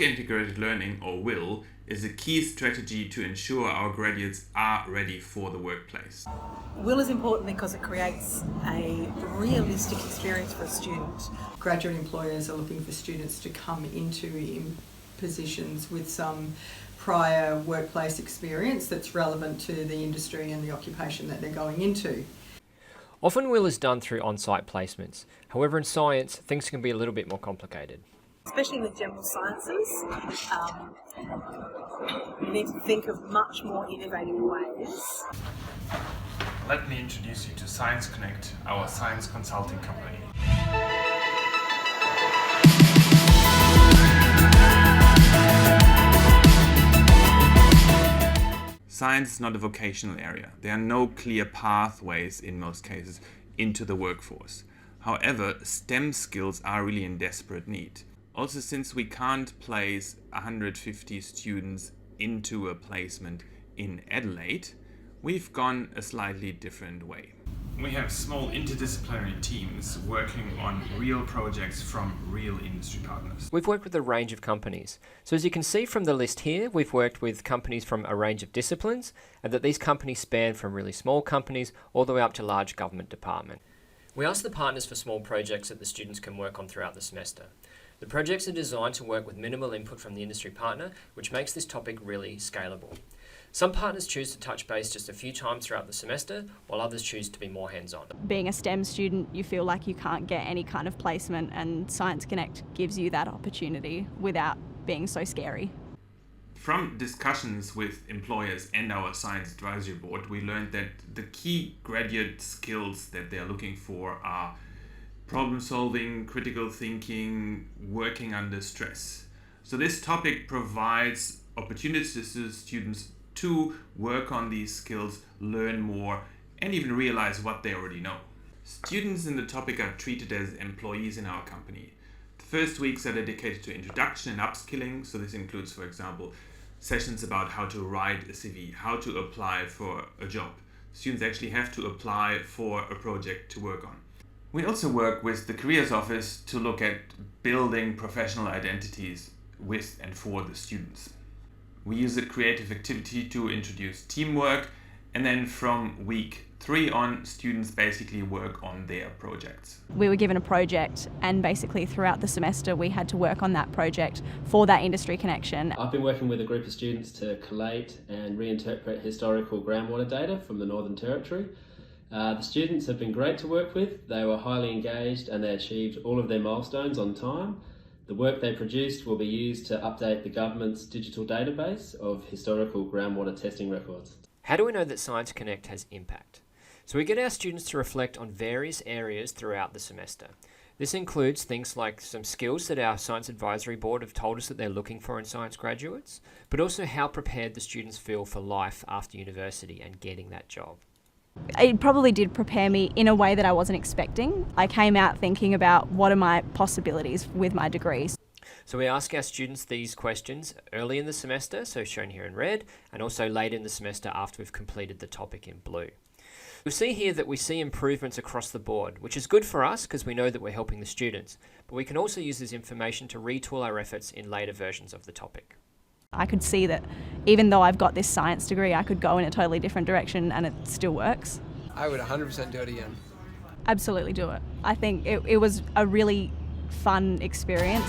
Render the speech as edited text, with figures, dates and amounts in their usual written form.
Work-integrated learning, or WIL, is a key strategy to ensure our graduates are ready for the workplace. WIL is important because it creates a realistic experience for a student. Graduate employers are looking for students to come into positions with some prior workplace experience that's relevant to the industry and the occupation that they're going into. Often WIL is done through on-site placements. However, in science, things can be a little bit more complicated. Especially with general sciences, you need to think of much more innovative ways. Let me introduce you to Science Connect, our science consulting company. Science is not a vocational area. There are no clear pathways in most cases into the workforce. However, STEM skills are really in desperate need. Also, since we can't place 150 students into a placement in Adelaide, we've gone a slightly different way. We have small interdisciplinary teams working on real projects from real industry partners. We've worked with a range of companies. So as you can see from the list here, we've worked with companies from a range of disciplines, and that these companies span from really small companies all the way up to large government departments. We asked the partners for small projects that the students can work on throughout the semester. The projects are designed to work with minimal input from the industry partner, which makes this topic really scalable. Some partners choose to touch base just a few times throughout the semester, while others choose to be more hands-on. Being a STEM student, you feel like you can't get any kind of placement, and Science Connect gives you that opportunity without being so scary. From discussions with employers and our science advisory board, we learned that the key graduate skills that they're looking for are problem solving, critical thinking, working under stress. So this topic provides opportunities to students to work on these skills, learn more, and even realize what they already know. Students in the topic are treated as employees in our company. The first weeks are dedicated to introduction and upskilling, so this includes, for example, sessions about how to write a CV, how to apply for a job. Students actually have to apply for a project to work on. We also work with the Careers Office to look at building professional identities with and for the students. We use a creative activity to introduce teamwork, and then from week 3 on, students basically work on their projects. We were given a project, and basically throughout the semester we had to work on that project for that industry connection. I've been working with a group of students to collate and reinterpret historical groundwater data from the Northern Territory. The students have been great to work with. They were highly engaged and they achieved all of their milestones on time. The work they produced will be used to update the government's digital database of historical groundwater testing records. How do we know that Science Connect has impact? So we get our students to reflect on various areas throughout the semester. This includes things like some skills that our Science Advisory Board have told us that they're looking for in science graduates, but also how prepared the students feel for life after university and getting that job. It probably did prepare me in a way that I wasn't expecting. I came out thinking about what are my possibilities with my degrees. So we ask our students these questions early in the semester, so shown here in red, and also late in the semester after we've completed the topic in blue. You'll see here that we see improvements across the board, which is good for us because we know that we're helping the students, but we can also use this information to retool our efforts in later versions of the topic. I could see that even though I've got this science degree, I could go in a totally different direction and it still works. I would 100% do it again. Absolutely do it. I think it was a really fun experience.